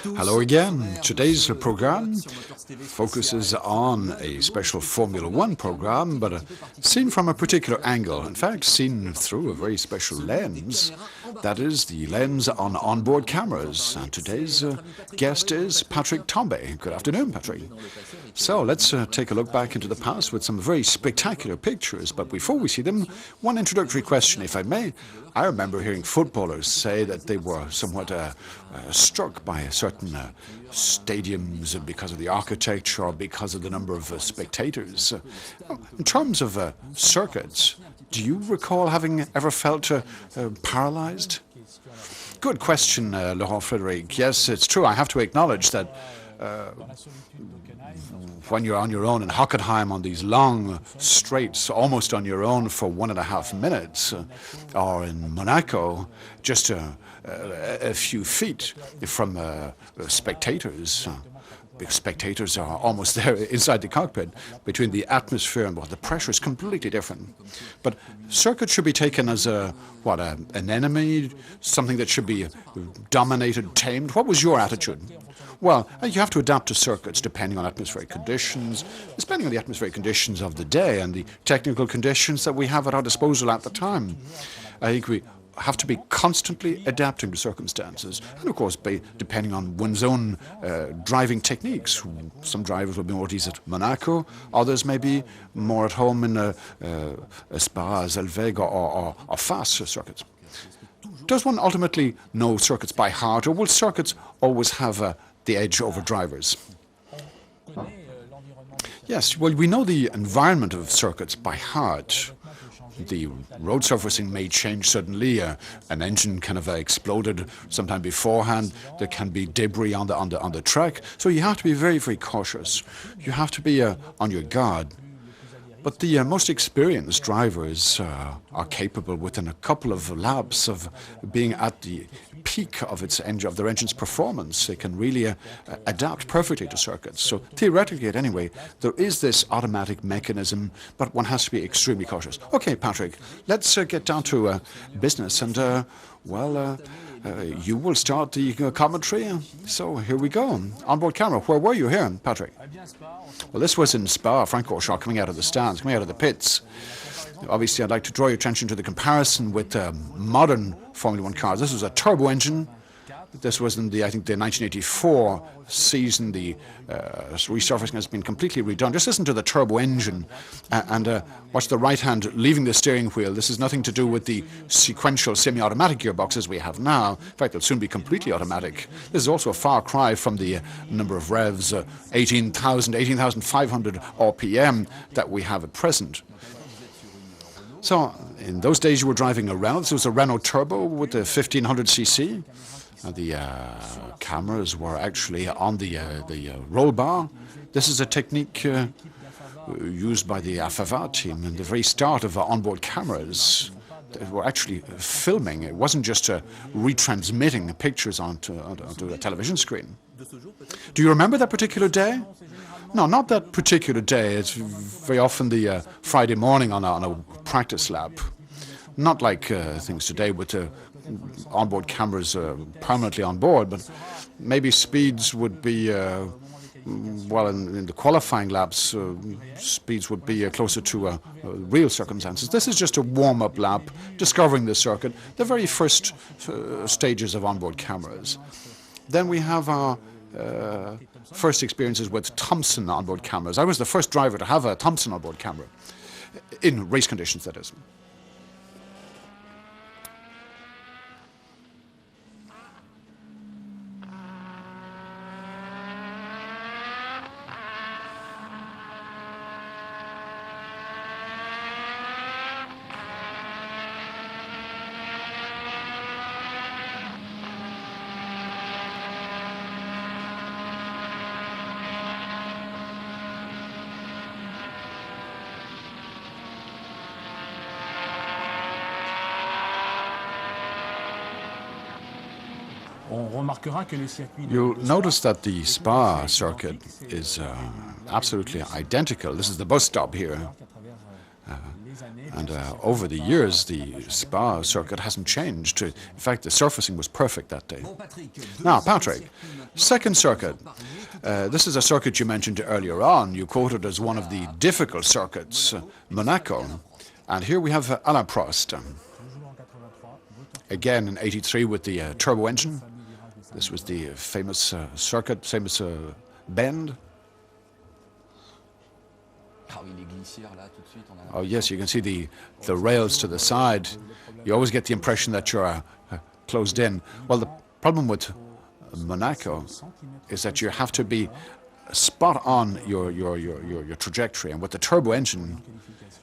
Hello again. Today's program focuses on a special Formula One program, but seen from a particular angle. In fact, seen through a very special lens. That is the lens on onboard cameras. And today's guest is Patrick Tombe. Good afternoon, Patrick. So let's take a look back into the past with some very spectacular pictures. But before we see them, one introductory question, if I may. I remember hearing footballers say that they were somewhat struck by certain stadiums because of the architecture or because of the number of spectators. In terms of circuits, do you recall having ever felt paralyzed? Good question, Laurent Frédéric. Yes, it's true. I have to acknowledge that when you're on your own in Hockenheim on these long straights, almost on your own for 1.5 minutes, or in Monaco, just a few feet from spectators. Because spectators are almost there inside the cockpit. Between the atmosphere and the pressure is completely different. But circuits should be taken as an enemy, something that should be dominated, tamed. What was your attitude? Well, you have to adapt to circuits depending on atmospheric conditions, depending on the atmospheric conditions of the day and the technical conditions that we have at our disposal at the time. I think we have to be constantly adapting to circumstances, and of course, depending on one's own driving techniques. Some drivers will be more at ease at Monaco, others may be more at home in Spa, Zeltweg, or fast circuits. Does one ultimately know circuits by heart, or will circuits always have the edge over drivers? Yes, well, we know the environment of circuits by heart. The road surfacing may change suddenly. An engine kind of exploded sometime beforehand. There can be debris on the track. So you have to be very, very cautious. You have to be on your guard. But the most experienced drivers are capable within a couple of laps of being at the peak of their engine's performance. They can really adapt perfectly to circuits. So theoretically, anyway, there is this automatic mechanism, but one has to be extremely cautious. Okay, Patrick, let's get down to business, and you will start the commentary. So here we go. Onboard camera. Where were you here, Patrick? Well, this was in Spa-Francorchamps, coming out of the stands, coming out of the pits. Obviously, I'd like to draw your attention to the comparison with modern Formula One cars. This was a turbo engine. This was in the 1984 season. The resurfacing has been completely redone. Just listen to the turbo engine and watch the right hand leaving the steering wheel. This is nothing to do with the sequential semi-automatic gearboxes we have now. In fact, they'll soon be completely automatic. This is also a far cry from the number of revs, 18,500 RPM that we have at present. So, in those days you were driving a Renault. This was a Renault Turbo with a 1500cc. The cameras were actually on the roll bar. This is a technique used by the FFA team in the very start of onboard cameras. They were actually filming. It wasn't just retransmitting pictures onto a television screen. Do you remember that particular day? No, not that particular day. It's very often the Friday morning on a practice lap. Not like things today with onboard cameras permanently on board, but maybe speeds would be, in the qualifying laps, speeds would be closer to real circumstances. This is just a warm-up lap, discovering the circuit, the very first stages of onboard cameras. Then we have our first experiences with Thomson onboard cameras. I was the first driver to have a Thomson onboard camera, in race conditions, that is. You'll notice that the Spa circuit is absolutely identical. This is the bus stop here. And over the years, the Spa circuit hasn't changed. In fact, the surfacing was perfect that day. Now, Patrick, second circuit. This is a circuit you mentioned earlier on. You quoted as one of the difficult circuits, Monaco. And here we have Alain Prost. Again in '83 with the turbo engine. This was the famous circuit, famous bend. Oh yes, you can see the rails to the side. You always get the impression that you're closed in. Well, the problem with Monaco is that you have to be spot on your trajectory. And with the turbo engine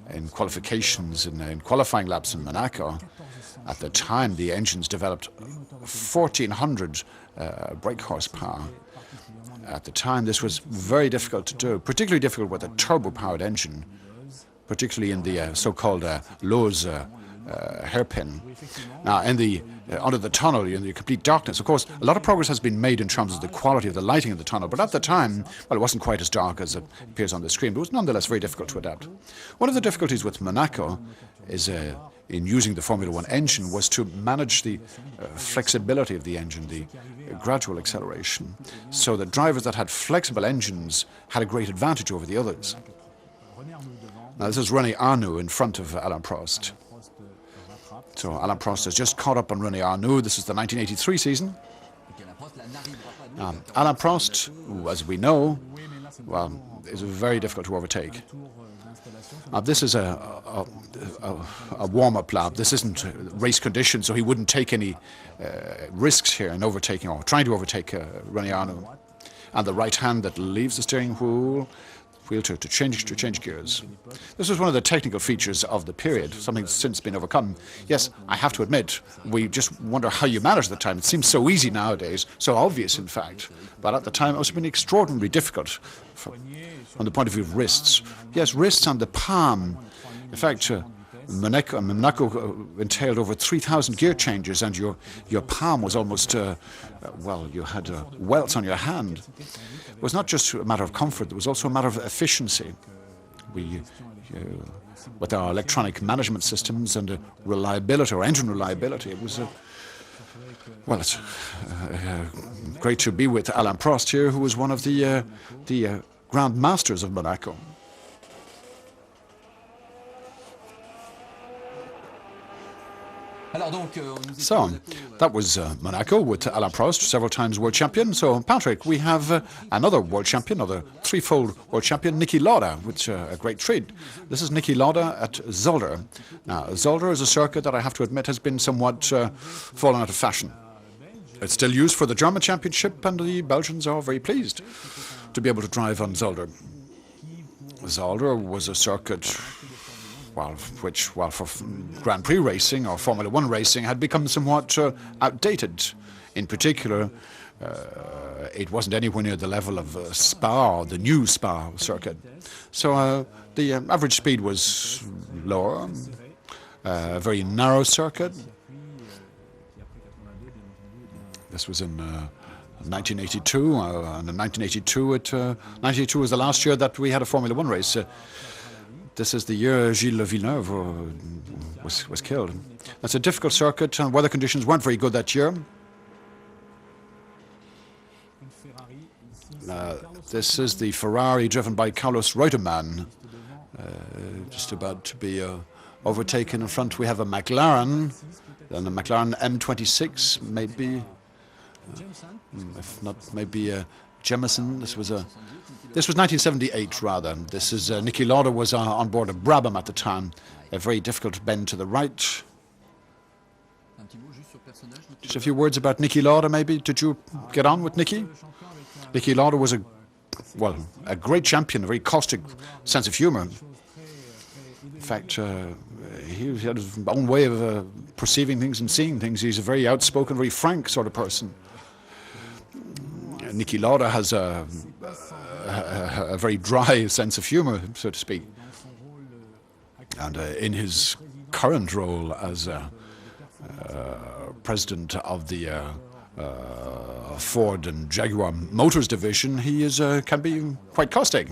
in qualifications, in qualifying laps in Monaco, at the time the engines developed 1,400 brake horsepower. At the time, this was very difficult to do, particularly difficult with a turbo-powered engine, particularly in the so-called Lowe's hairpin. Now, under the tunnel, in the complete darkness, of course, a lot of progress has been made in terms of the quality of the lighting of the tunnel, but at the time, well, it wasn't quite as dark as it appears on the screen, but it was nonetheless very difficult to adapt. One of the difficulties with Monaco is in using the Formula One engine was to manage the flexibility of the engine, the gradual acceleration, so that drivers that had flexible engines had a great advantage over the others. Now, this is René Arnoux in front of Alain Prost. So Alain Prost has just caught up on René Arnoux. This is the 1983 season. Alain Prost, who, as we know, well, is very difficult to overtake. This is a warm-up lap. This isn't race conditions, so he wouldn't take any risks here in overtaking or trying to overtake René Arnoux. And the right hand that leaves the steering wheel to change gears. This was one of the technical features of the period, something that's since been overcome. Yes, I have to admit, we just wonder how you managed at the time. It seems so easy nowadays, so obvious, in fact. But at the time, it must have been extraordinarily difficult from the point of view of wrists. Yes, wrists and the palm. In fact, Monaco entailed over 3,000 gear changes, and your palm was almost, well, you had welts on your hand. It was not just a matter of comfort, it was also a matter of efficiency. With our electronic management systems and reliability, or engine reliability, it was well, it's great to be with Alain Prost here, who was one of the Grand Masters of Monaco. So, that was Monaco with Alain Prost, several times world champion. So, Patrick, we have another world champion, another threefold world champion, Niki Lauda, which is a great treat. This is Niki Lauda at Zolder. Now, Zolder is a circuit that I have to admit has been somewhat fallen out of fashion. It's still used for the German championship, and the Belgians are very pleased to be able to drive on Zolder. Zolder was a circuit which for Grand Prix racing or Formula One racing had become somewhat outdated. In particular, it wasn't anywhere near the level of Spa, or the new Spa circuit. So the average speed was lower, a very narrow circuit. This was in 1982, and in 1982 was the last year that we had a Formula One race. This is the year Gilles Villeneuve was killed. That's a difficult circuit, and weather conditions weren't very good that year. This is the Ferrari driven by Carlos Reutemann, just about to be overtaken. In front we have a McLaren, then a McLaren M26, maybe, if not, maybe Jemison. This was 1978, rather. This is Niki Lauda was on board a Brabham at the time. A very difficult bend to the right. Just a few words about Niki Lauda, maybe. Did you get on with Niki? Niki Lauda was a great champion, a very caustic sense of humor. In fact, he had his own way of perceiving things and seeing things. He's a very outspoken, very frank sort of person. Niki Lauda has a very dry sense of humor, so to speak. And in his current role as president of the Ford and Jaguar Motors division, he can be quite caustic.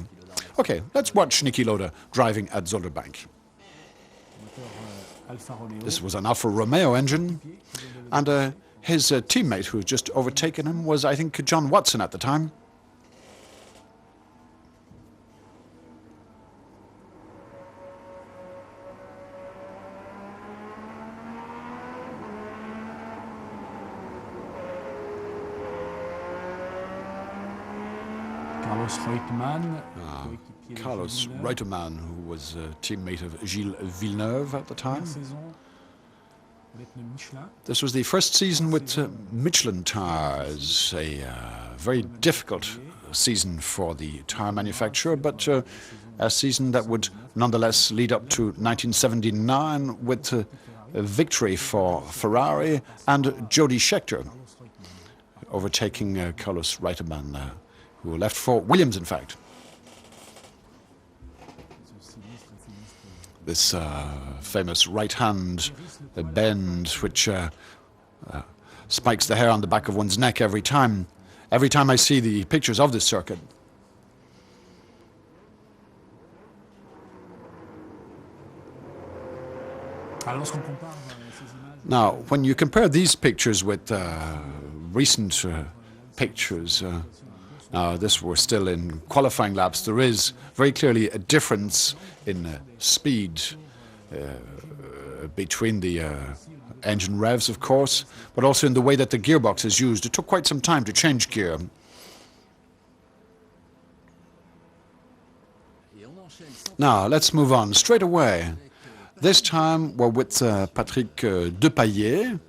Okay, let's watch Niki Lauda driving at Zolderbank. This was an Alfa Romeo engine, and his teammate who had just overtaken him was, I think, John Watson at the time. Carlos Reutemann, who was a teammate of Gilles Villeneuve at the time. This was the first season with Michelin tires, a very difficult season for the tire manufacturer, but a season that would nonetheless lead up to 1979 with a victory for Ferrari and Jody Scheckter, overtaking Carlos Reutemann, who left for Williams, in fact. This famous right-hand bend, which spikes the hair on the back of one's neck every time I see the pictures of this circuit. Now, when you compare these pictures with recent pictures, this was still in qualifying laps, there is very clearly a difference in speed between the engine revs, of course, but also in the way that the gearbox is used. It took quite some time to change gear. Now, let's move on straight away. This time we're with Patrick Depailler,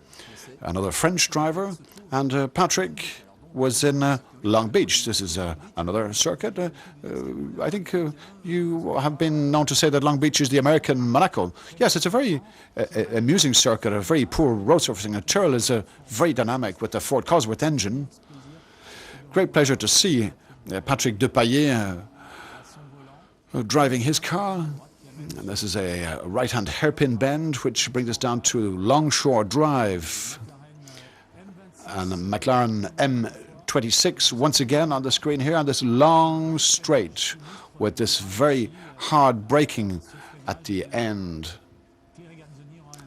another French driver, and Patrick was in Long Beach. This is another circuit. I think you have been known to say that Long Beach is the American Monaco. Yes, it's a very amusing circuit, a very poor road surfacing. Estoril is very dynamic with the Ford Cosworth engine. Great pleasure to see Patrick Depailler driving his car. And this is a right-hand hairpin bend, which brings us down to Longshore Drive. And the McLaren M26 once again on the screen here, on this long straight with this very hard braking at the end.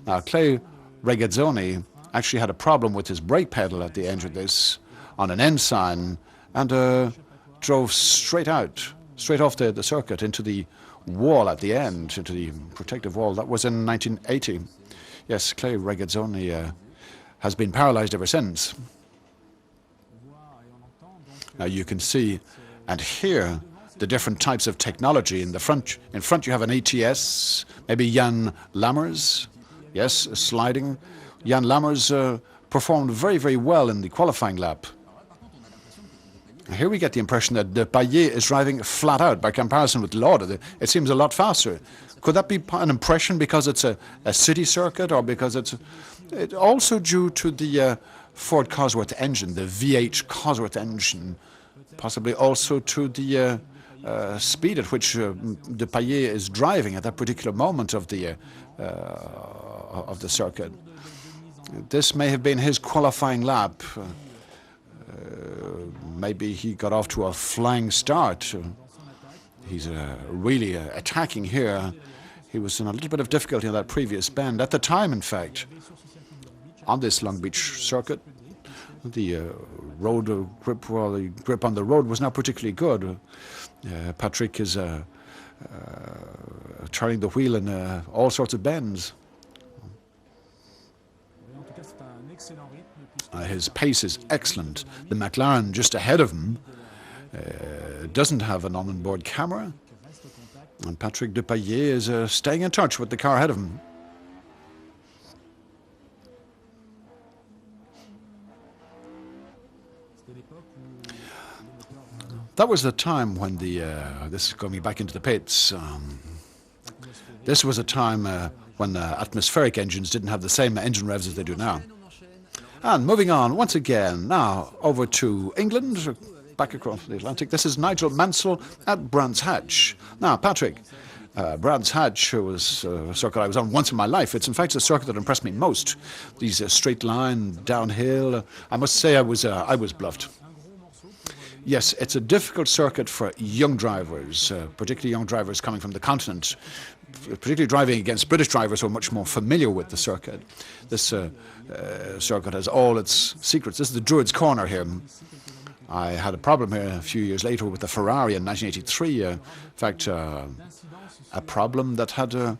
Now, Clay Regazzoni actually had a problem with his brake pedal at the end of this on an end sign and drove straight off the circuit into the wall at the end, into the protective wall. That was in 1980. Yes, Clay Regazzoni has been paralyzed ever since. Now you can see and hear the different types of technology in the front. In front you have an ATS, maybe Jan Lammers, yes, sliding. Jan Lammers performed very, very well in the qualifying lap. Here we get the impression that Depailler is driving flat out by comparison with Lauda. It seems a lot faster. Could that be an impression because it's a city circuit, or because it's also due to the Ford Cosworth engine, the V8 Cosworth engine, possibly also to the speed at which Depailler is driving at that particular moment of the circuit. This may have been his qualifying lap. Maybe he got off to a flying start. He's really attacking here. He was in a little bit of difficulty on that previous bend. At the time, in fact, on this Long Beach circuit, the road grip, well, the grip on the road was not particularly good. Patrick is turning the wheel in all sorts of bends. His pace is excellent. The McLaren just ahead of him doesn't have an onboard camera, and Patrick Depailler is staying in touch with the car ahead of him. That was the time when this is coming back into the pits. This was a time when atmospheric engines didn't have the same engine revs as they do now. And moving on, once again, now over to England, back across the Atlantic. This is Nigel Mansell at Brands Hatch. Now, Patrick, Brands Hatch was a circuit I was on once in my life. It's in fact a circuit that impressed me most. These straight line, downhill. I must say I was bluffed. Yes, it's a difficult circuit for young drivers, particularly young drivers coming from the continent, particularly driving against British drivers who are much more familiar with the circuit. This circuit has all its secrets. This is the Druids Corner here. I had a problem here a few years later with the Ferrari in 1983. In fact, a problem that had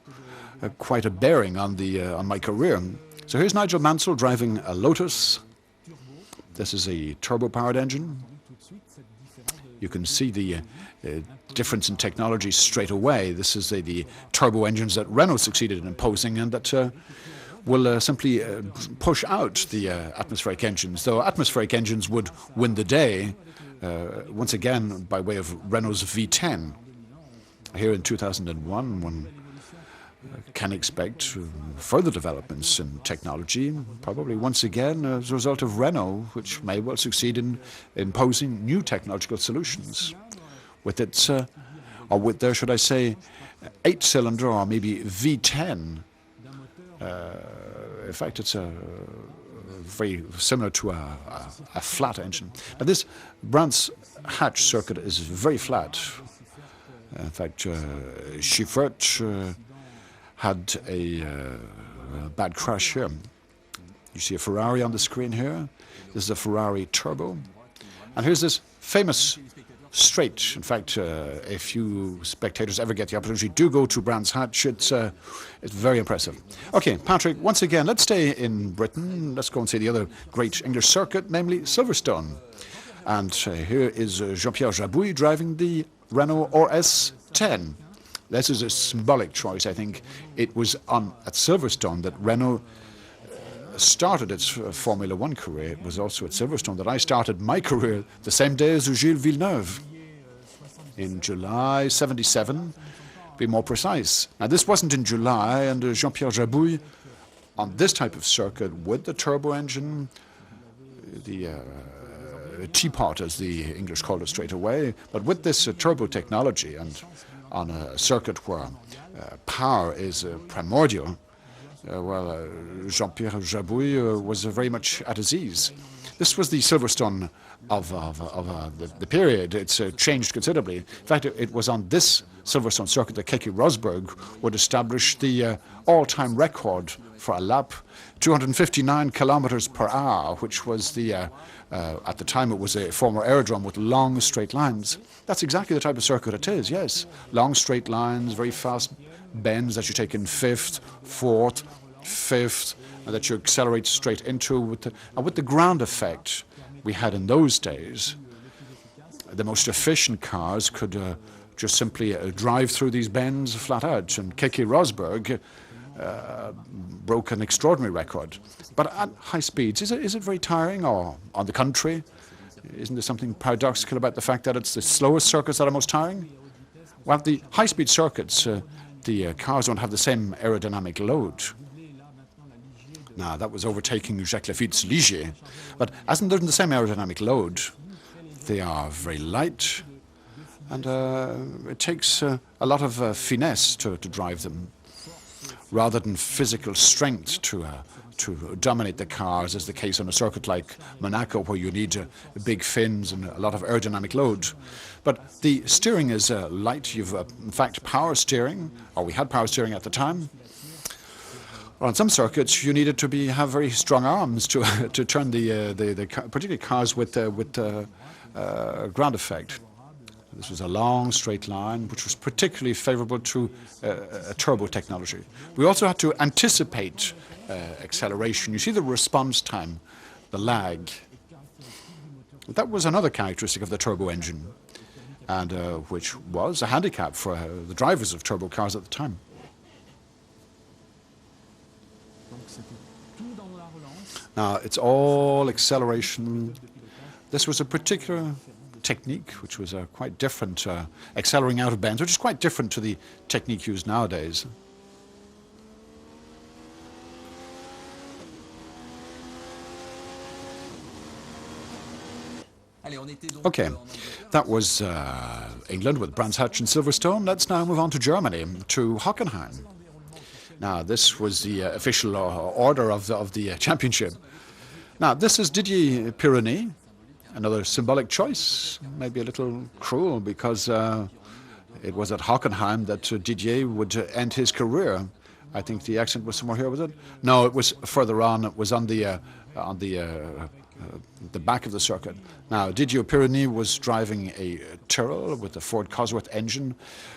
quite a bearing on my career. So here's Nigel Mansell driving a Lotus. This is a turbo-powered engine. You can see the difference in technology straight away. This is the turbo engines that Renault succeeded in imposing and that will simply push out the atmospheric engines, though atmospheric engines would win the day, once again, by way of Renault's V10. Here in 2001, one can expect further developments in technology, probably once again as a result of Renault, which may well succeed in imposing new technological solutions with its, or with their, should I say, 8-cylinder or maybe V10. In fact, it's very similar to a flat engine. Now, this Brands Hatch circuit is very flat. In fact, Schiffert had a bad crash here. You see a Ferrari on the screen here. This is a Ferrari Turbo. And here's this famous straight. In fact, if you spectators ever get the opportunity, do go to Brands Hatch. It's very impressive. Okay, Patrick, once again, let's stay in Britain. Let's go and see the other great English circuit, namely Silverstone. And here is Jean-Pierre Jabouille driving the Renault RS 10. This is a symbolic choice, I think. It was at Silverstone that Renault started its Formula One career. It was also at Silverstone that I started my career the same day as Gilles Villeneuve, in July '77, to be more precise. Now, this wasn't in July, and Jean-Pierre Jabouille, on this type of circuit with the turbo engine, the teapot, as the English called it straight away, but with this turbo technology and on a circuit where power is primordial, Jean-Pierre Jabouille was very much at his ease. This was the Silverstone of the period. It's changed considerably. In fact, it was on this Silverstone circuit that Keke Rosberg would establish the all-time record for a lap, 259 kilometers per hour, which was at the time it was a former aerodrome with long straight lines. That's exactly the type of circuit it is, yes. Long straight lines, very fast bends that you take in fifth, fourth, fifth, and that you accelerate straight into. And with the ground effect we had in those days, the most efficient cars could just simply drive through these bends flat out. And Keke Rosberg broke an extraordinary record. But at high speeds, is it very tiring, or on the contrary? Isn't there something paradoxical about the fact that it's the slowest circuits that are most tiring? Well, the high-speed circuits, the cars don't have the same aerodynamic load. Now, that was overtaking Jacques Lafitte's Ligier. But as they're the same aerodynamic load, they are very light, and it takes a lot of finesse to drive them, rather than physical strength to dominate the cars, as the case on a circuit like Monaco, where you need big fins and a lot of aerodynamic load. But the steering is light. You've, in fact, power steering, or we had power steering at the time. On some circuits, you needed to have very strong arms to turn particularly cars with ground effect. This was a long straight line, which was particularly favorable to turbo technology. We also had to anticipate acceleration. You see the response time, the lag. That was another characteristic of the turbo engine, and which was a handicap for the drivers of turbo cars at the time. Now, it's all acceleration. This was a particular technique, which was quite different, accelerating out of bends, which is quite different to the technique used nowadays. Okay, that was England with Brands Hatch and Silverstone. Let's now move on to Germany, to Hockenheim. Now, this was the official order of the championship. Now, this is Didier Pironi, another symbolic choice, maybe a little cruel, because it was at Hockenheim that Didier would end his career. I think the accident was somewhere here, was it? No, it was further on. It was on the back of the circuit. Now, Didier Pironi was driving a Tyrrell with the Ford Cosworth engine,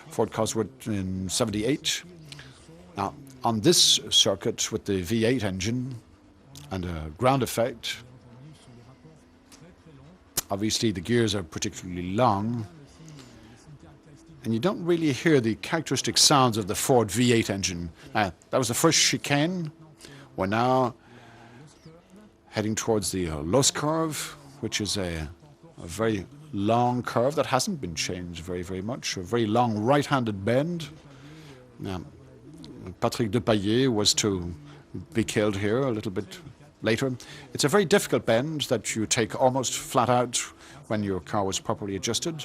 Ford Cosworth in '78. Now, on this circuit with the V8 engine and a ground effect, obviously the gears are particularly long, and you don't really hear the characteristic sounds of the Ford V8 engine. That was the first chicane. We're now heading towards the Los curve, which is a very long curve that hasn't been changed very much. A very long right-handed bend. Now, Patrick Depailler was to be killed here a little bit later. It's a very difficult bend that you take almost flat out when your car was properly adjusted.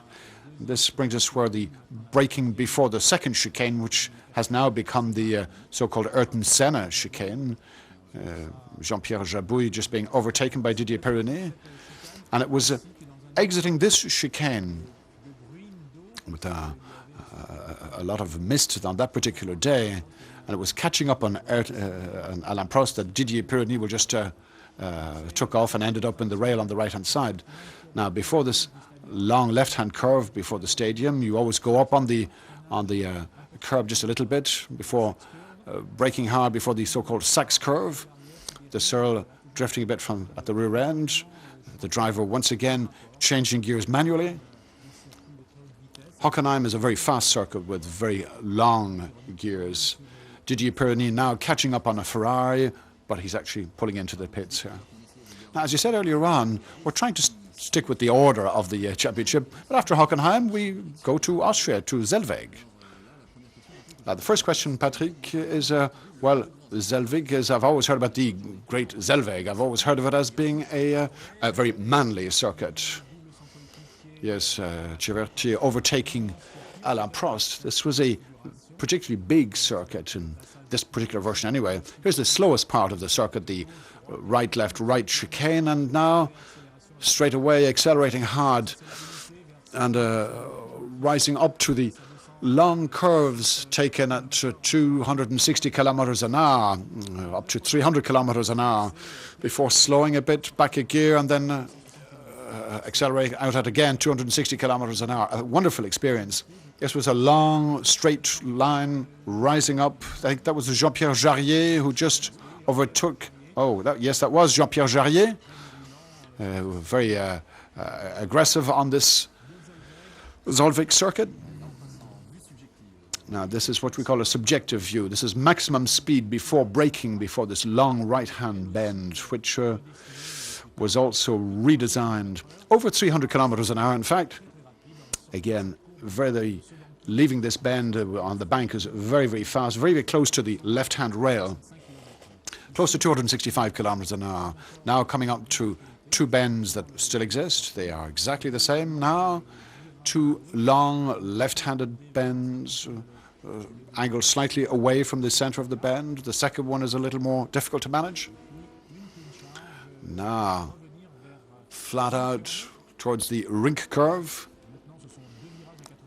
This brings us where the braking before the second chicane, which has now become the so-called Ayrton Senna chicane. Jean-Pierre Jabouille just being overtaken by Didier Pironi. And it was exiting this chicane with a lot of mist on that particular day, and it was catching up on Alain Prost that Didier Pironi will just took off and ended up in the rail on the right-hand side. Now, before this long left-hand curve before the stadium, you always go up on the curb just a little bit before braking hard before the so-called Sachs curve. The Searle drifting a bit from at the rear end. The driver once again changing gears manually. Hockenheim is a very fast circuit with very long gears. Didier Pironi now catching up on a Ferrari, but he's actually pulling into the pits here. Now, as you said earlier on, we're trying to stick with the order of the championship, but after Hockenheim, we go to Austria, to Zeltweg. Now, the first question, Patrick, is, well, Zeltweg is, I've always heard about the great Zeltweg. I've always heard of it as being a very manly circuit. Yes, Chiverti overtaking Alain Prost. This was a particularly big circuit in this particular version anyway. Here's the slowest part of the circuit, the right, left, right chicane, and now straight away accelerating hard and rising up to the long curves taken at 260 kilometers an hour, up to 300 kilometers an hour, before slowing a bit, back a gear, and then accelerating out at again 260 kilometers an hour. A wonderful experience. This was a long, straight line rising up. I think that was Jean-Pierre Jarier who just overtook. Oh, that was Jean-Pierre Jarier. Very aggressive on this Zolder circuit. Now, this is what we call a subjective view. This is maximum speed before braking, before this long right-hand bend, which was also redesigned. Over 300 kilometers an hour, in fact. Again, leaving this bend on the bank is very fast, very close to the left-hand rail. Close to 265 kilometers an hour. Now coming up to two bends that still exist. They are exactly the same now. Two long left-handed bends, angled slightly away from the center of the bend. The second one is a little more difficult to manage. Now, flat out towards the rink curve.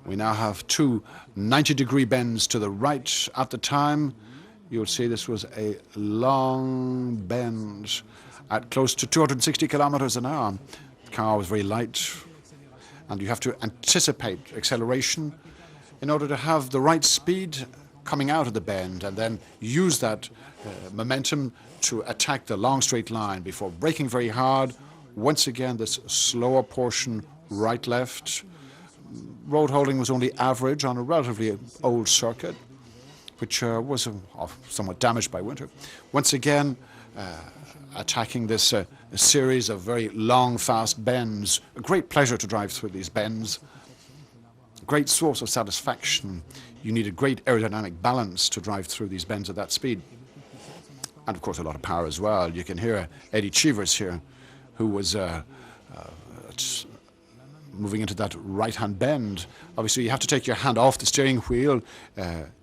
We now have two 90-degree bends to the right. At the time, you'll see this was a long bend at close to 260 kilometers an hour. The car was very light, and you have to anticipate acceleration in order to have the right speed coming out of the bend, and then use that momentum to attack the long straight line before braking very hard. Once again, this slower portion, right-left. Road holding was only average on a relatively old circuit, which was somewhat damaged by winter. Once again, attacking this series of very long, fast bends. A great pleasure to drive through these bends. Great source of satisfaction. You need a great aerodynamic balance to drive through these bends at that speed. And of course, a lot of power as well. You can hear Eddie Cheevers here, who was moving into that right-hand bend. Obviously, you have to take your hand off the steering wheel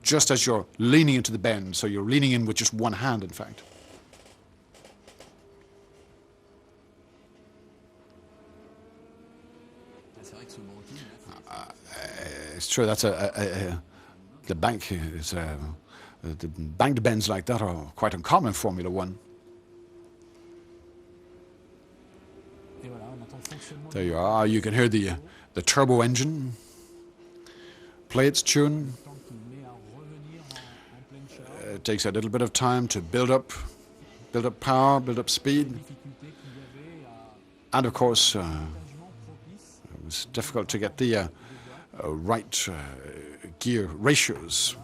just as you're leaning into the bend. So you're leaning in with just one hand, in fact. It's true. That's the bank is the banked bends like that are quite uncommon in Formula One. There you are. You can hear the turbo engine play its tune. It takes a little bit of time to build up power, build up speed, and of course, it was difficult to get the right gear ratios.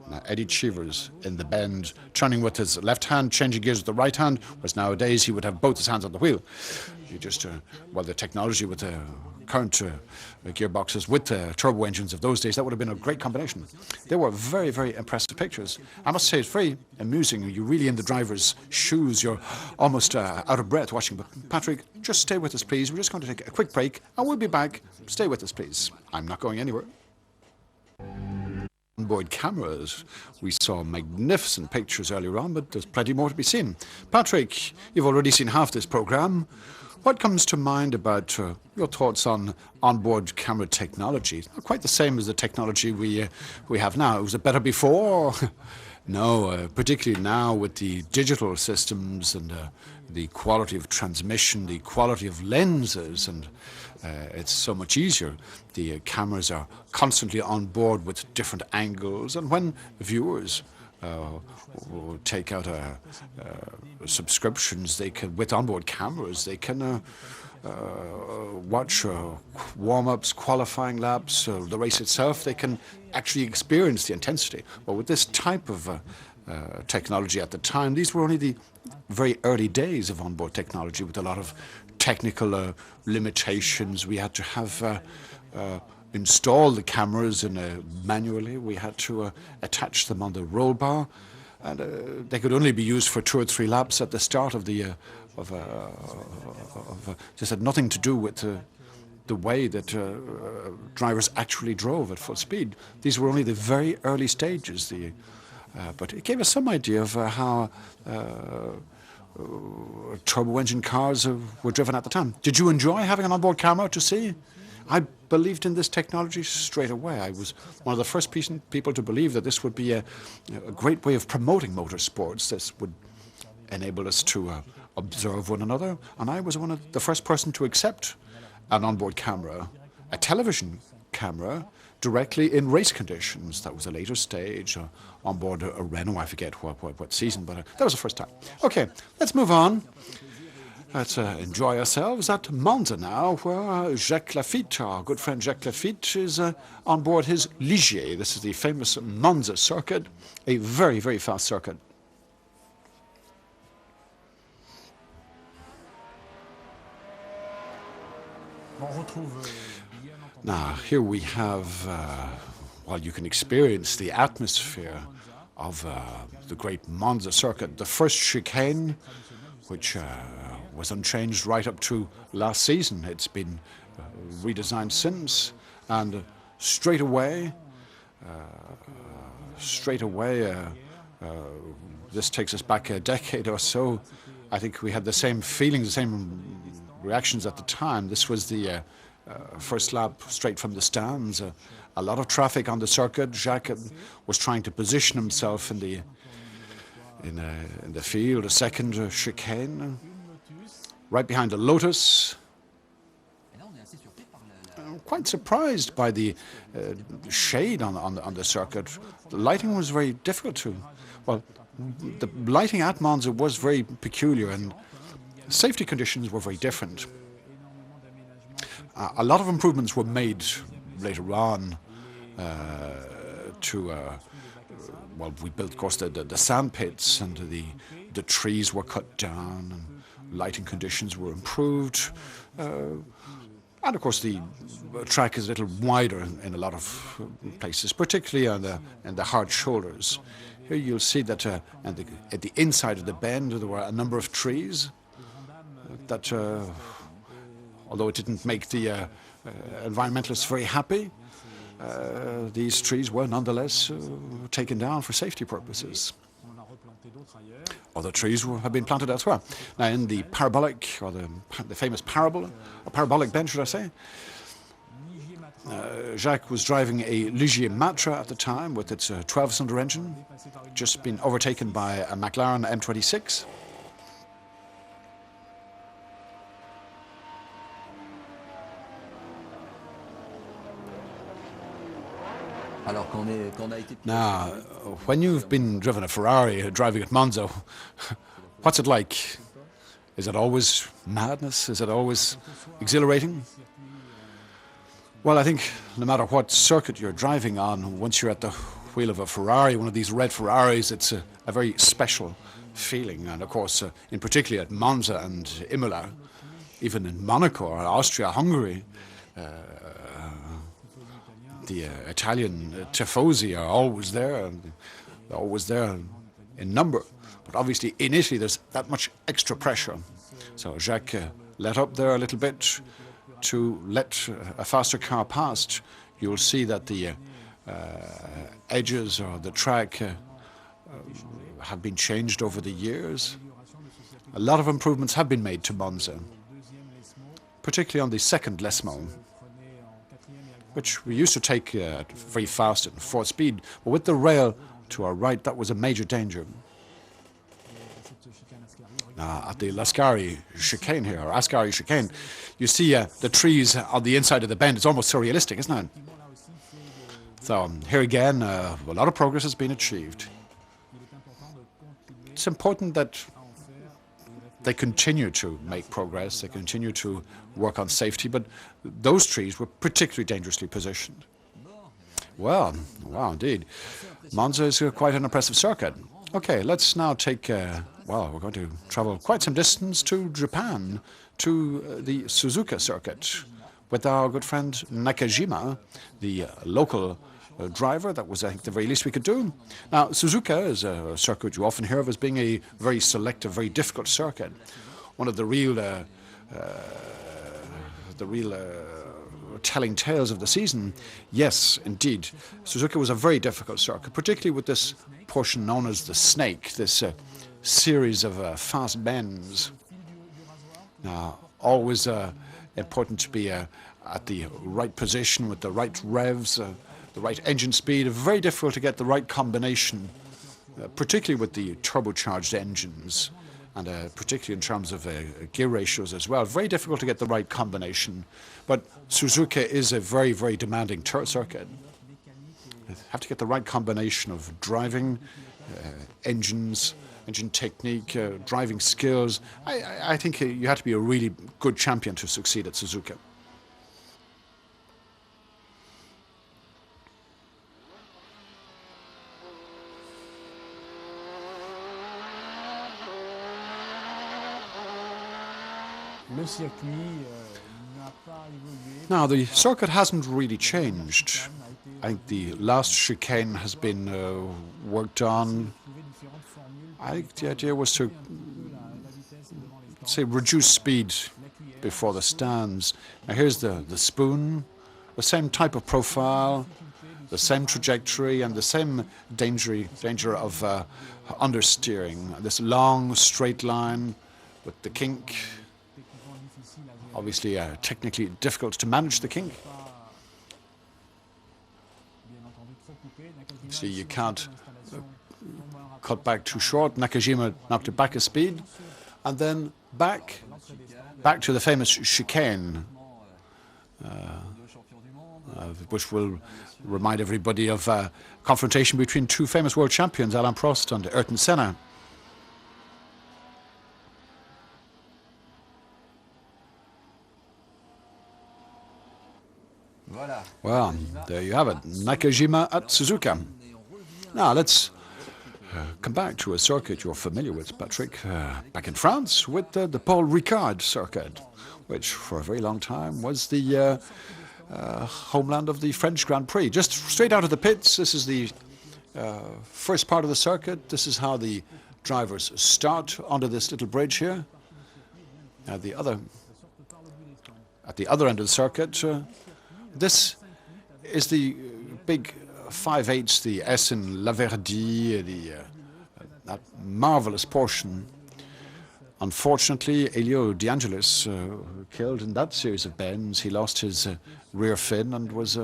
Now, Eddie Cheevers in the bend, turning with his left hand, changing gears with the right hand, whereas nowadays he would have both his hands on the wheel. You just, well, the technology with the current gearboxes with the turbo engines of those days, that would have been a great combination. They were very, very impressive pictures. I must say it's very amusing. You're really in the driver's shoes. You're almost out of breath watching. But Patrick, just stay with us, please. We're just going to take a quick break, and we'll be back. Stay with us, please. I'm not going anywhere. Onboard cameras. We saw magnificent pictures earlier on, but there's plenty more to be seen. Patrick, you've already seen half this program. What comes to mind about your thoughts on onboard camera technology? Not quite the same as the technology we have now. Was it better before? No, particularly now with the digital systems and the quality of transmission, the quality of lenses, and it's so much easier. The cameras are constantly on board with different angles, and when viewers take out subscriptions, they can, with onboard cameras, they can watch warm-ups, qualifying laps, the race itself. They can actually experience the intensity. Well, with this type of technology at the time, these were only the very early days of onboard technology with a lot of technical limitations. We had to have install the cameras manually. We had to attach them on the roll bar, and they could only be used for 2 or 3 laps at the start of the just had nothing to do with the way that drivers actually drove at full speed. These were only the very early stages. But it gave us some idea of how turbo engine cars were driven at the time. Did you enjoy having an onboard camera to see? I believed in this technology straight away. I was one of the first people to believe that this would be a great way of promoting motorsports. This would enable us to observe one another. And I was one of the first person to accept an onboard camera, a television camera, directly in race conditions. That was a later stage, on board a Renault. I forget what season, but that was the first time. Okay, let's move on. Let's enjoy ourselves at Monza now, where Jacques Lafitte, our good friend Jacques Lafitte, is on board his Ligier. This is the famous Monza circuit, a very, very fast circuit. Now, here we have, well, you can experience the atmosphere of the great Monza circuit. The first chicane, which was unchanged right up to last season. It's been redesigned since, and straight away, this takes us back a decade or so. I think we had the same feelings, the same reactions at the time. This was the first lap straight from the stands. A lot of traffic on the circuit. Jacques was trying to position himself in the field. A second chicane, right behind the Lotus. I'm quite surprised by the shade on the circuit. The lighting was very difficult too. Well, the lighting at Monza was very peculiar, and safety conditions were very different. A lot of improvements were made later on well, we built, of course, the sand pits, and the trees were cut down, and lighting conditions were improved. And, of course, the track is a little wider in a lot of places, particularly in the hard shoulders. Here you'll see that at the inside of the bend there were a number of trees that, although it didn't make the environmentalists very happy, these trees were nonetheless taken down for safety purposes. Other trees have been planted elsewhere. Now, in the parabolic, or the famous parabolic bend, should I say, Jacques was driving a Ligier Matra at the time with its 12-cylinder engine, just been overtaken by a McLaren M26. Now, when you've been driven a Ferrari driving at Monza, what's it like? Is it always madness? Is it always exhilarating? Well, I think no matter what circuit you're driving on, once you're at the wheel of a Ferrari, one of these red Ferraris, it's a very special feeling. And of course, in particular at Monza and Imola, even in Monaco or Austria, Hungary, the Italian tifosi are always there, and they're always there in number. But obviously in Italy there's that much extra pressure. So Jacques let up there a little bit to let a faster car past. You'll see that the edges or the track have been changed over the years. A lot of improvements have been made to Monza, particularly on the second Lesmo, which we used to take very fast at 4th speed, but with the rail to our right, that was a major danger. At the Lascari chicane here, or Ascari chicane, you see the trees on the inside of the bend. It's almost surrealistic, isn't it? So here again, a lot of progress has been achieved. It's important that they continue to make progress, they continue to work on safety, but those trees were particularly dangerously positioned. Well, wow, indeed. Monza is quite an impressive circuit. Okay, let's now take, well, we're going to travel quite some distance to Japan, to the Suzuka circuit, with our good friend Nakajima, the local driver. That was, I think, the very least we could do. Now, Suzuka is a circuit you often hear of as being a very selective, very difficult circuit. One of the real telling tales of the season. Yes, indeed, Suzuka was a very difficult circuit, particularly with this portion known as the Snake, this series of fast bends. Now, always important to be at the right position with the right revs, the right engine speed. Very difficult to get the right combination, particularly with the turbocharged engines, and particularly in terms of gear ratios as well. Very difficult to get the right combination. But Suzuka is a very, very demanding circuit. You have to get the right combination of driving, engines, engine technique, driving skills. I think you have to be a really good champion to succeed at Suzuka. Now, the circuit hasn't really changed. I think the last chicane has been worked on. I think the idea was to, say, reduce speed before the stands. Now, here's the spoon, the same type of profile, the same trajectory, and the same danger of understeering. This long, straight line with the kink. Obviously, technically difficult to manage the kink. See, you can't cut back too short. Nakajima knocked it back a speed, and then back to the famous chicane, which will remind everybody of a confrontation between two famous world champions, Alain Prost and Ayrton Senna. Well, there you have it, Nakajima at Suzuka. Now, let's come back to a circuit you're familiar with, Patrick, back in France with the Paul Ricard circuit, which for a very long time was the homeland of the French Grand Prix. Just straight out of the pits, this is the first part of the circuit. This is how the drivers start onto this little bridge here. At the other end of the circuit, this is the big 5/8, the Essen, La Verdie, that marvelous portion. Unfortunately, Elio De Angelis, killed in that series of bends. He lost his rear fin and was,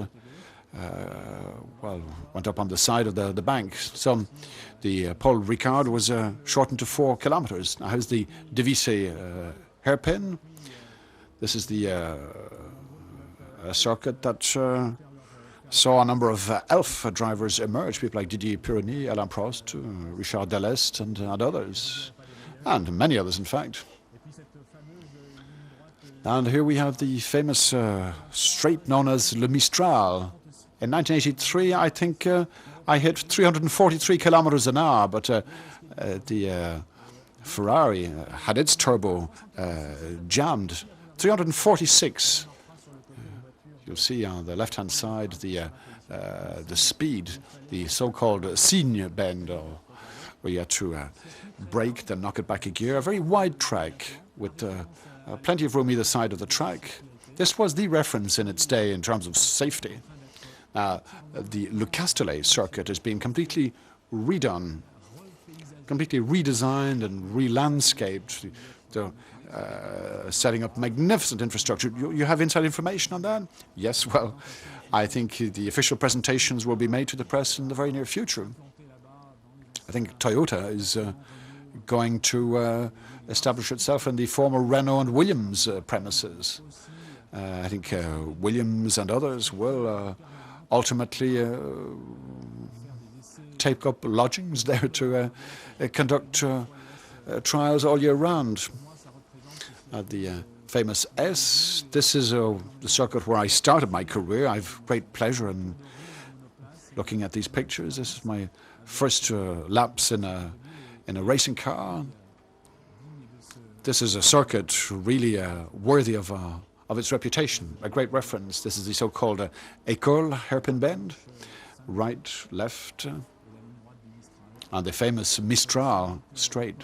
went up on the side of the bank. So the Paul Ricard was shortened to 4 kilometers. Now here's the Devise hairpin. This is the circuit that saw a number of elf drivers emerge, people like Didier Pironi, Alain Prost, Richard Deleste, and others. And many others, in fact. And here we have the famous straight known as Le Mistral. In 1983, I think I hit 343 kilometers an hour, but the Ferrari had its turbo jammed. 346. You'll see on the left-hand side the speed, the so-called signe bend, or where you had to brake, then knock it back a gear. A very wide track with plenty of room either side of the track. This was the reference in its day in terms of safety. The Le Castellet circuit has been completely redone, completely redesigned and re-landscaped, setting up magnificent infrastructure. You have inside information on that? Yes, well, I think the official presentations will be made to the press in the very near future. I think Toyota is going to establish itself in the former Renault and Williams premises. I think Williams and others will ultimately take up lodgings there to conduct trials all year round. The famous S, this is the circuit where I started my career. I have great pleasure in looking at these pictures. This is my first laps in a racing car. This is a circuit really worthy of its reputation, a great reference. This is the so-called École hairpin bend, right, left, and the famous Mistral straight.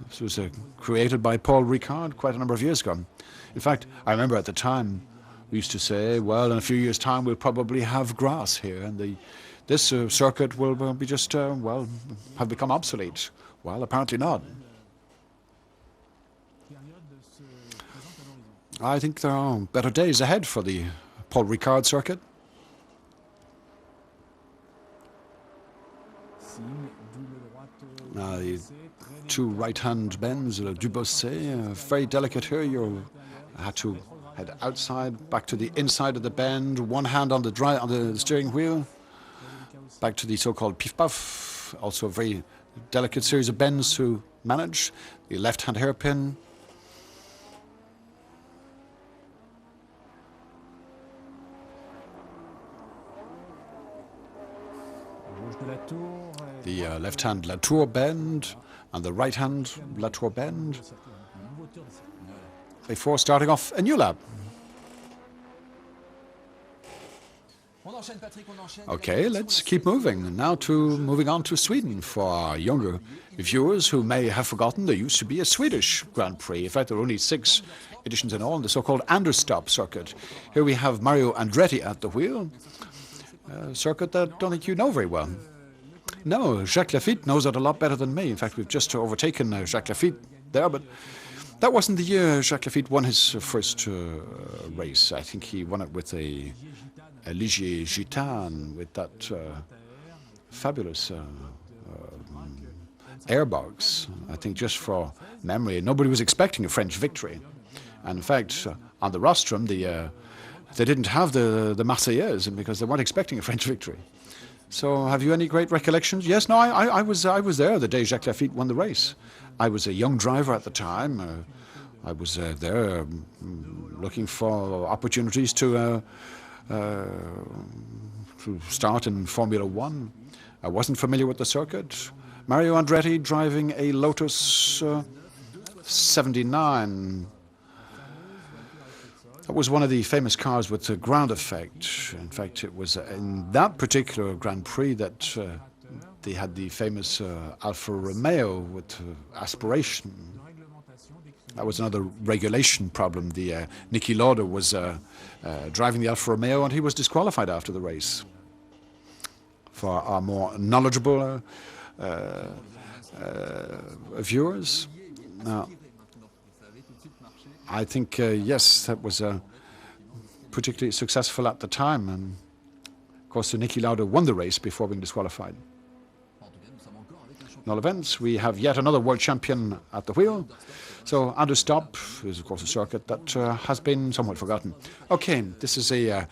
This was created by Paul Ricard quite a number of years ago. In fact, I remember at the time we used to say, well, in a few years' time we'll probably have grass here, and this circuit will be just, have become obsolete. Well, apparently not. I think there are better days ahead for the Paul Ricard circuit. The 2 right-hand bends, du Bossé, very delicate here. You had to head outside, back to the inside of the bend, one hand on the steering wheel, back to the so-called pif-paf, also a very delicate series of bends to manage. The left-hand hairpin. The left-hand Latour bend and the right-hand Latour bend before starting off a new lap. Okay, let's keep moving. Now moving on to Sweden for our younger viewers who may have forgotten there used to be a Swedish Grand Prix. In fact, there are only 6 editions in all in the so-called Anderstorp circuit. Here we have Mario Andretti at the wheel, a circuit that I don't think you know very well. No, Jacques Lafitte knows it a lot better than me. In fact, we've just overtaken Jacques Lafitte there, but that wasn't the year Jacques Lafitte won his first race. I think he won it with a Ligier Gitane, with that fabulous airbox. I think just for memory, nobody was expecting a French victory. And in fact, on the rostrum, they didn't have the Marseillaise because they weren't expecting a French victory. So have you any great recollections? Yes, no, I was there the day Jacques Lafitte won the race. I was a young driver at the time. I was there looking for opportunities to start in Formula One. I wasn't familiar with the circuit. Mario Andretti driving a Lotus 79. That was one of the famous cars with the ground effect. In fact, it was in that particular Grand Prix that they had the famous Alfa Romeo with aspiration. That was another regulation problem. The Niki Lauda was driving the Alfa Romeo and he was disqualified after the race. For our more knowledgeable viewers, Now, I think, yes, that was particularly successful at the time. And of course, Niki Lauda won the race before being disqualified. In all events, we have yet another world champion at the wheel. So Anderstorp is, of course, a circuit that has been somewhat forgotten. Okay, this is a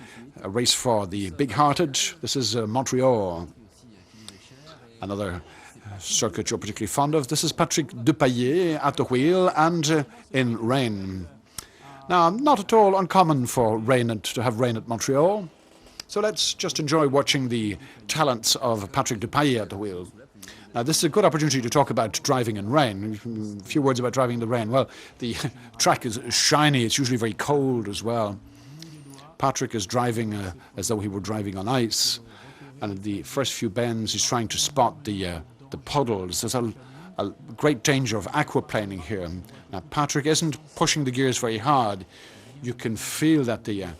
race for the big-hearted. This is Montreal, another circuit you're particularly fond of. This is Patrick Depailler at the wheel and in rain. Now, not at all uncommon for to have rain at Montreal. So let's just enjoy watching the talents of Patrick Depailler at the wheel. Now, this is a good opportunity to talk about driving in rain. A few words about driving in the rain. Well, the track is shiny. It's usually very cold as well. Patrick is driving as though he were driving on ice. And in the first few bends, he's trying to spot the puddles. There's a great danger of aquaplaning here. Now, Patrick isn't pushing the gears very hard. You can feel that the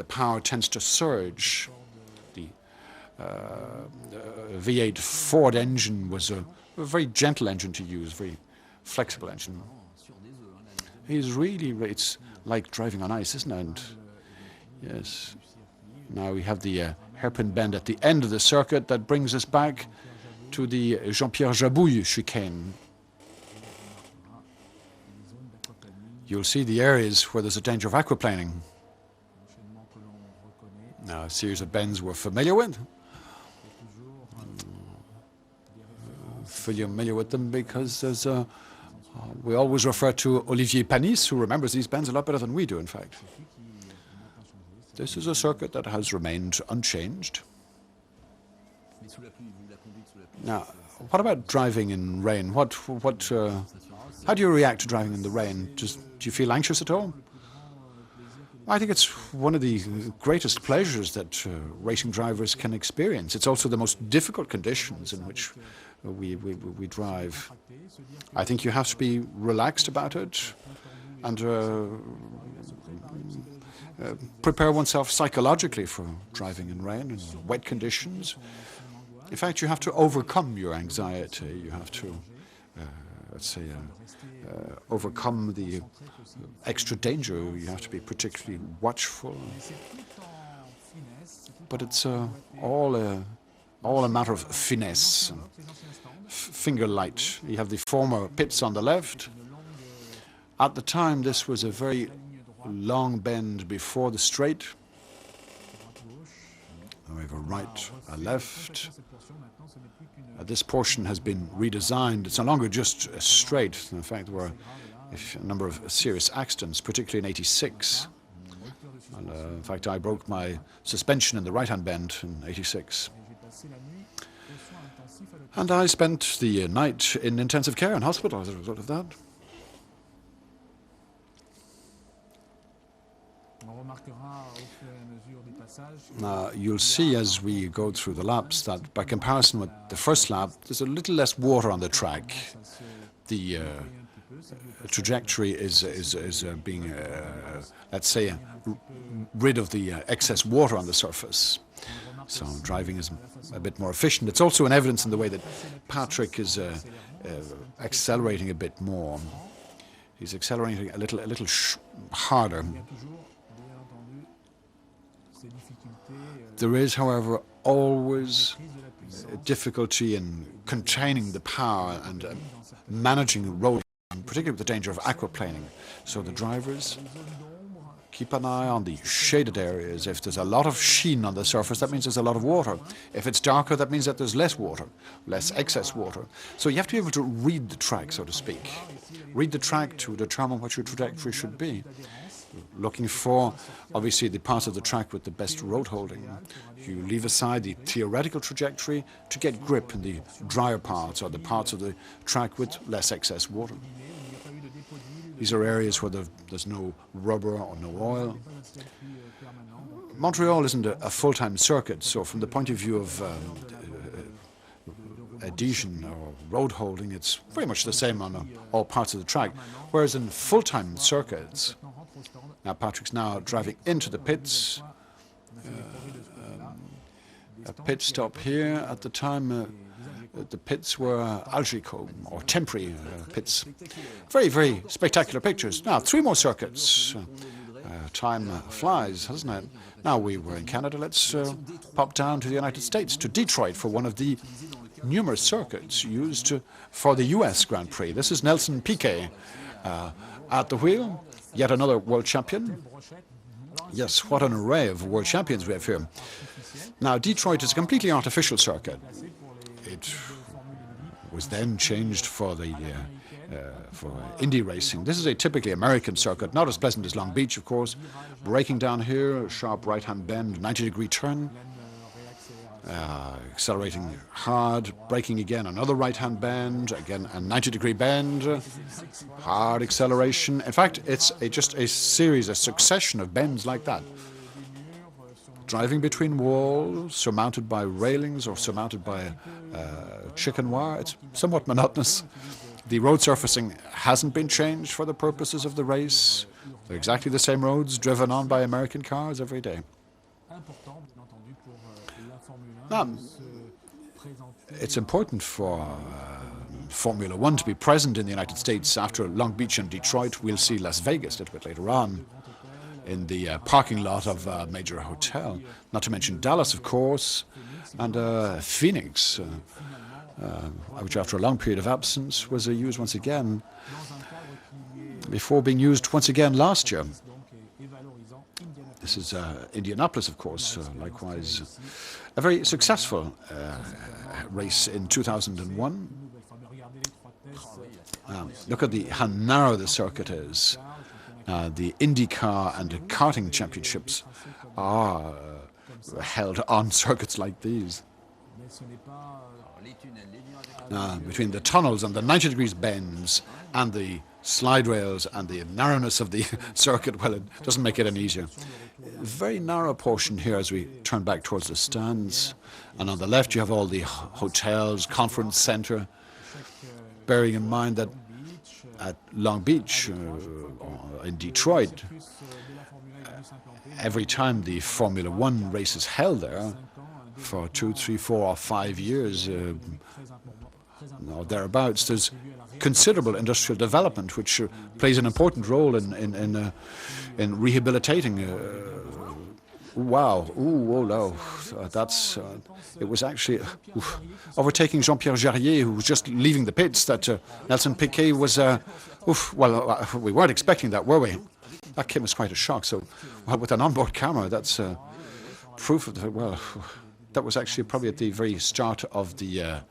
power tends to surge. V8 Ford engine was a very gentle engine to use, very flexible engine. It's like driving on ice, isn't it? And yes. Now we have the hairpin bend at the end of the circuit that brings us back to the Jean-Pierre Jabouille chicane. You'll see the areas where there's a danger of aquaplaning. Now, a series of bends we're familiar with. Familiar with them because there's we always refer to Olivier Panis, who remembers these bends a lot better than we do, in fact. This is a circuit that has remained unchanged. Now, what about driving in rain? How do you react to driving in the rain? Do you feel anxious at all? I think it's one of the greatest pleasures that racing drivers can experience. It's also the most difficult conditions in which we drive. I think you have to be relaxed about it and prepare oneself psychologically for driving in rain and wet conditions. In fact, you have to overcome your anxiety. You have to, overcome the extra danger. You have to be particularly watchful. But it's all a matter of finesse, finger light. You have the former pits on the left. At the time, this was a very long bend before the straight. We have a right, a left. This portion has been redesigned. It's no longer just a straight. In fact, there were a number of serious accidents, particularly in '86. And, in fact, I broke my suspension in the right-hand bend in '86. And I spent the night in intensive care in hospital as a result of that. Now, you'll see as we go through the laps that by comparison with the first lap, there's a little less water on the track. The trajectory is being, let's say, rid of the excess water on the surface. So driving is a bit more efficient. It's also an evidence in the way that Patrick is accelerating a bit more. He's accelerating a little harder. There is, however, always a difficulty in containing the power and managing the road, particularly with the danger of aquaplaning. So the drivers keep an eye on the shaded areas. If there's a lot of sheen on the surface, that means there's a lot of water. If it's darker, that means that there's less water, less excess water. So you have to be able to read the track, so to speak. Read the track to determine what your trajectory should be. Looking for, obviously, the parts of the track with the best road holding. You leave aside the theoretical trajectory to get grip in the drier parts or the parts of the track with less excess water. These are areas where there's no rubber or no oil. Montreal isn't a full-time circuit, so from the point of view of adhesion or road holding, it's very much the same on all parts of the track. Whereas in full-time circuits, now Patrick's now driving into the pits. A pit stop here. At the time, the pits were algico, or temporary pits. Very, very spectacular pictures. Now, 3 more circuits. Time flies, hasn't it? Now we were in Canada. Let's pop down to the United States, to Detroit, for one of the numerous circuits used for the US Grand Prix. This is Nelson Piquet at the wheel, yet another world champion. Yes, what an array of world champions we have here. Now, Detroit is a completely artificial circuit. It was then changed for the for Indy racing. This is a typically American circuit, not as pleasant as Long Beach, of course. Braking down here, sharp right-hand bend, 90-degree turn. Accelerating hard, braking again, another right-hand bend, again a 90-degree bend, hard acceleration. In fact, it's just a series, a succession of bends like that. Driving between walls, surmounted by railings or surmounted by chicken wire. It's somewhat monotonous. The road surfacing hasn't been changed for the purposes of the race. They're exactly the same roads driven on by American cars every day. Now, it's important for Formula One to be present in the United States. After Long Beach and Detroit, we'll see Las Vegas a little bit later on in the parking lot of a major hotel. Not to mention Dallas, of course, and Phoenix, which after a long period of absence was used once again, before being used once again last year. This is Indianapolis, of course, likewise a very successful race in 2001. Look at how narrow the circuit is. The IndyCar and the karting championships are held on circuits like these. Between the tunnels and the 90 degrees bends and the slide rails and the narrowness of the circuit, well, it doesn't make it any easier. Very narrow portion here as we turn back towards the stands. And on the left you have all the hotels, conference center, bearing in mind that at Long Beach, in Detroit, every time the Formula One race is held there, for 2, 3, 4 or 5 years, or thereabouts, there's considerable industrial development, which plays an important role in rehabilitating. Wow! Ooh, oh no! That's it was actually overtaking Jean-Pierre Jarier, who was just leaving the pits. That Nelson Piquet was. Well, we weren't expecting that, were we? That came as quite a shock. So, well, with an onboard camera, that's proof of the. Well, that was actually probably at the very start of the.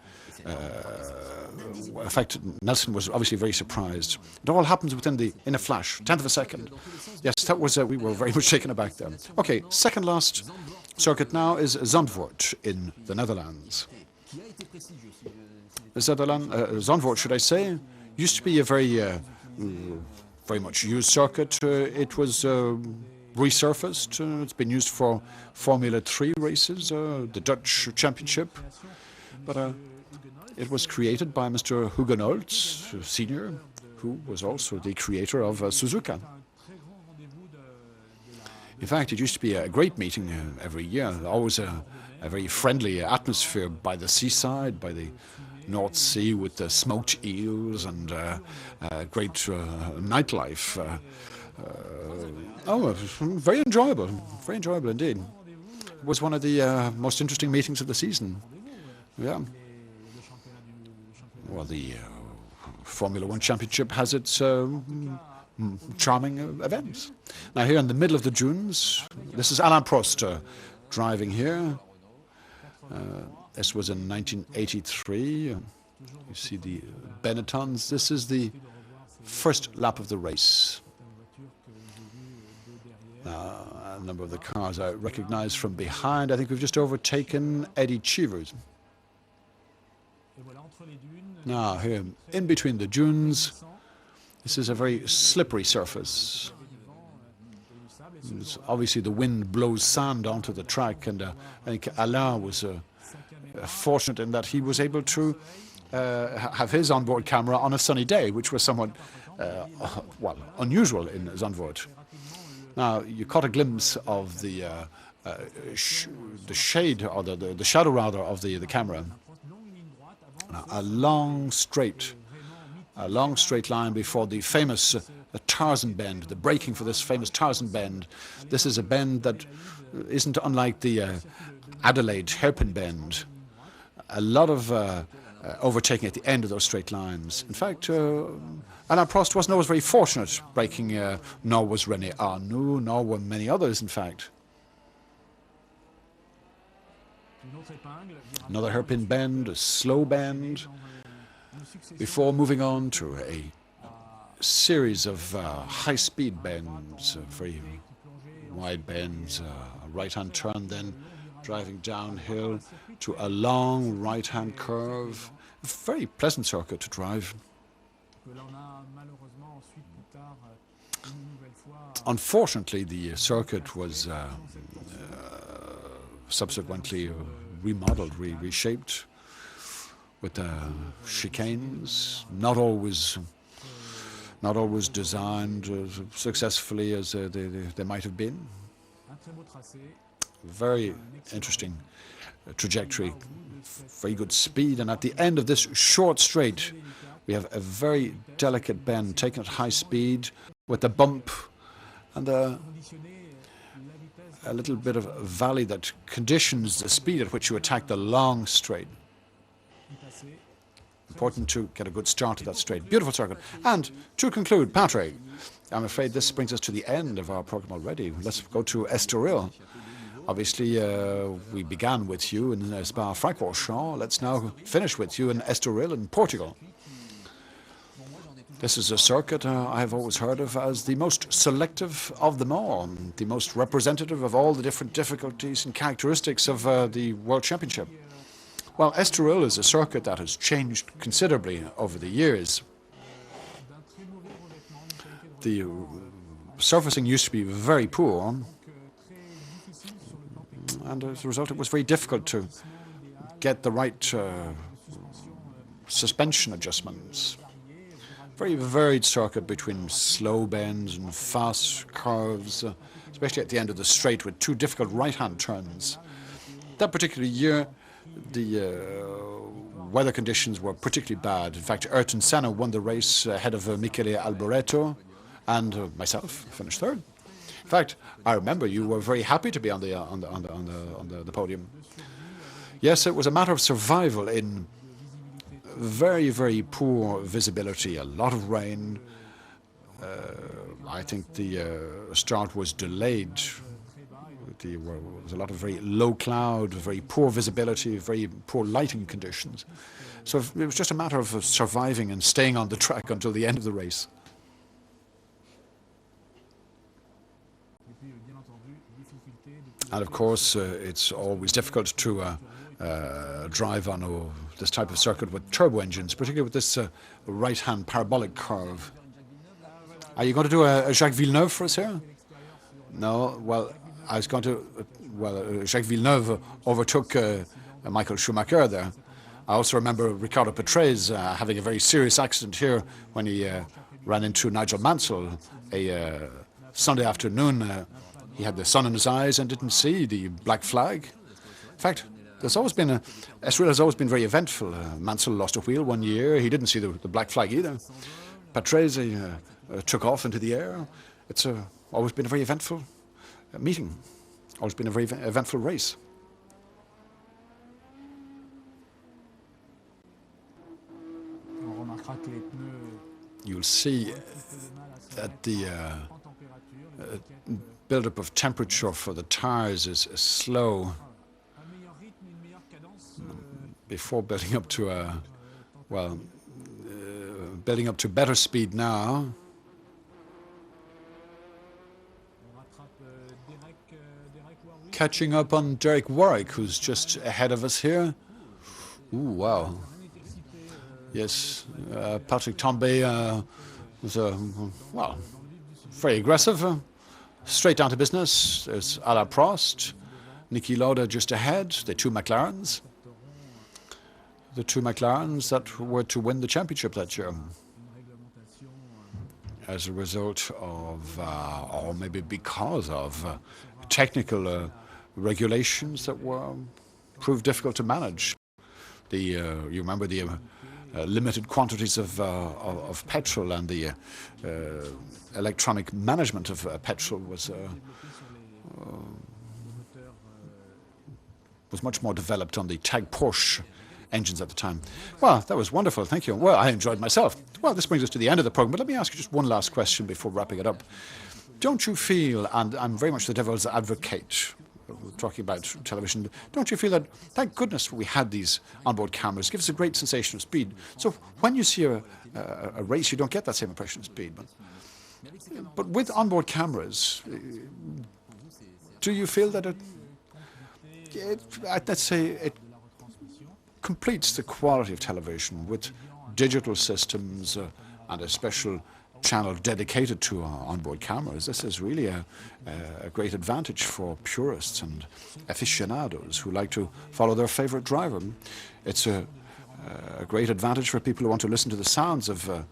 In fact, Nelson was obviously very surprised. It all happens in a flash, 10th of a second. Yes, that was, we were very much taken aback there. Okay, second last circuit now is Zandvoort in the Netherlands. Zandvoort, should I say, used to be a very much used circuit. It was resurfaced. It's been used for Formula 3 races, the Dutch Championship. But it was created by Mr. Hugenholtz, Senior, who was also the creator of Suzuka. In fact, it used to be a great meeting every year, always a very friendly atmosphere by the seaside, by the North Sea with the smoked eels and great nightlife. Very enjoyable indeed. It was one of the most interesting meetings of the season. Yeah. Well, the Formula One Championship has its charming events. Now, here in the middle of the dunes, this is Alain Prost driving here. This was in 1983. You see the Benettons. This is the first lap of the race. A number of the cars I recognize from behind. I think we've just overtaken Eddie Cheevers. Now, here, in between the dunes, this is a very slippery surface. Obviously, the wind blows sand onto the track, and I think Alain was fortunate in that he was able to have his onboard camera on a sunny day, which was somewhat, unusual in Zandvoort. Now, you caught a glimpse of the shade, or the shadow rather, of the camera. a long straight line before the famous Tarzan bend, the braking for this famous Tarzan bend. This is a bend that isn't unlike the Adelaide hairpin bend. A lot of overtaking at the end of those straight lines. In fact, Alain Prost wasn't always very fortunate braking, nor was René Arnoux, nor were many others, in fact. Another hairpin bend, a slow bend, before moving on to a series of high-speed bends, very wide bends, a right-hand turn, then driving downhill to a long right-hand curve. A very pleasant circuit to drive. Unfortunately, the circuit was subsequently remodeled, reshaped with chicanes, not always designed successfully as they might have been. Very interesting trajectory, very good speed, and at the end of this short straight, we have a very delicate bend taken at high speed with a bump and a little bit of a valley that conditions the speed at which you attack the long straight. Important to get a good start to that straight. Beautiful circuit. And to conclude, Patrick, I'm afraid this brings us to the end of our program already. Let's go to Estoril. Obviously, we began with you in Spa-Francorchamps. Let's now finish with you in Estoril in Portugal. This is a circuit I have always heard of as the most selective of them all, the most representative of all the different difficulties and characteristics of the World Championship. Well, Estoril is a circuit that has changed considerably over the years. The surfacing used to be very poor, and as a result it was very difficult to get the right suspension adjustments. Very varied circuit between slow bends and fast curves, especially at the end of the straight with two difficult right-hand turns. That particular year, the weather conditions were particularly bad. In fact, Ayrton Senna won the race ahead of Michele Alboreto, and myself finished third. In fact, I remember you were very happy to be on the podium. Yes, it was a matter of survival in very, very poor visibility, a lot of rain. I think the start was delayed. There was a lot of very low cloud, very poor visibility, very poor lighting conditions. So it was just a matter of surviving and staying on the track until the end of the race. And of course, it's always difficult to drive on this type of circuit with turbo engines, particularly with this right-hand parabolic curve. Are you going to do a Jacques Villeneuve for us here? No? Well, I was going to... Jacques Villeneuve overtook Michael Schumacher there. I also remember Riccardo Patrese having a very serious accident here when he ran into Nigel Mansell a Sunday afternoon. He had the sun in his eyes and didn't see the black flag. In fact, there's always been Estoril has always been very eventful. Mansell lost a wheel one year. He didn't see the black flag either. Patrese took off into the air. It's always been a very eventful meeting. Always been a very eventful race. You'll see that the build-up of temperature for the tires is slow before building up to building up to better speed now. Catching up on Derek Warwick, who's just ahead of us here. Ooh, wow. Yes, Patrick Tambay was, very aggressive. Straight down to business. There's Alain Prost, Niki Lauda just ahead, the two McLarens. The two McLarens that were to win the championship that year. As a result of, or maybe because of, technical regulations that proved difficult to manage. You remember the limited quantities of petrol, and the electronic management of petrol was much more developed on the Tag Porsche engines at the time. Well, that was wonderful. Thank you. Well, I enjoyed myself. Well, this brings us to the end of the program, but let me ask you just one last question before wrapping it up. Don't you feel, and I'm very much the devil's advocate, talking about television, don't you feel that, thank goodness we had these onboard cameras, gives us a great sensation of speed. So when you see a race, you don't get that same impression of speed. But with onboard cameras, do you feel that let's say it completes the quality of television with digital systems and a special channel dedicated to onboard cameras? This is really a great advantage for purists and aficionados who like to follow their favorite driver. It's a great advantage for people who want to listen to the sounds of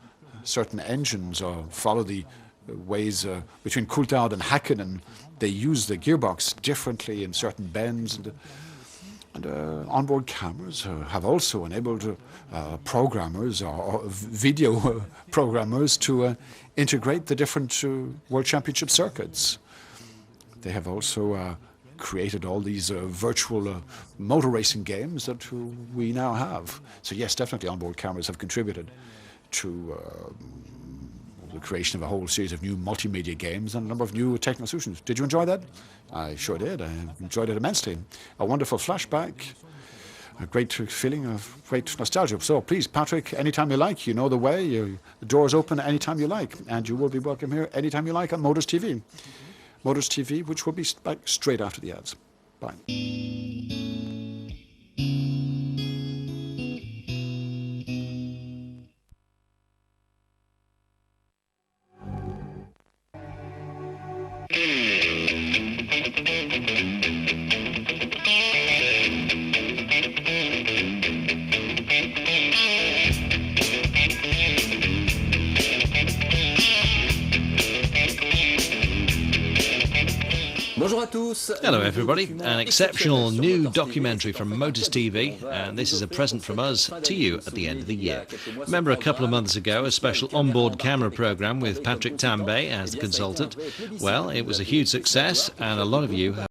certain engines or follow the ways between Coulthard and Hakkinen. They use the gearbox differently in certain bends, and onboard cameras have also enabled programmers or video programmers to integrate the different World Championship circuits. They have also created all these virtual motor racing games that we now have. So yes, definitely onboard cameras have contributed to the creation of a whole series of new multimedia games and a number of new technical solutions. Did you enjoy that? I sure did. I enjoyed it immensely. A wonderful flashback, a great feeling of great nostalgia. So please, Patrick, anytime you like, you know the way. The door is open anytime you like, and you will be welcome here anytime you like on Motors TV. Motors TV, which will be back straight after the ads. Bye. Hello everybody, an exceptional new documentary from Motors TV, and this is a present from us to you at the end of the year. Remember a couple of months ago a special onboard camera programme with Patrick Tambay as the consultant? Well, it was a huge success and a lot of you have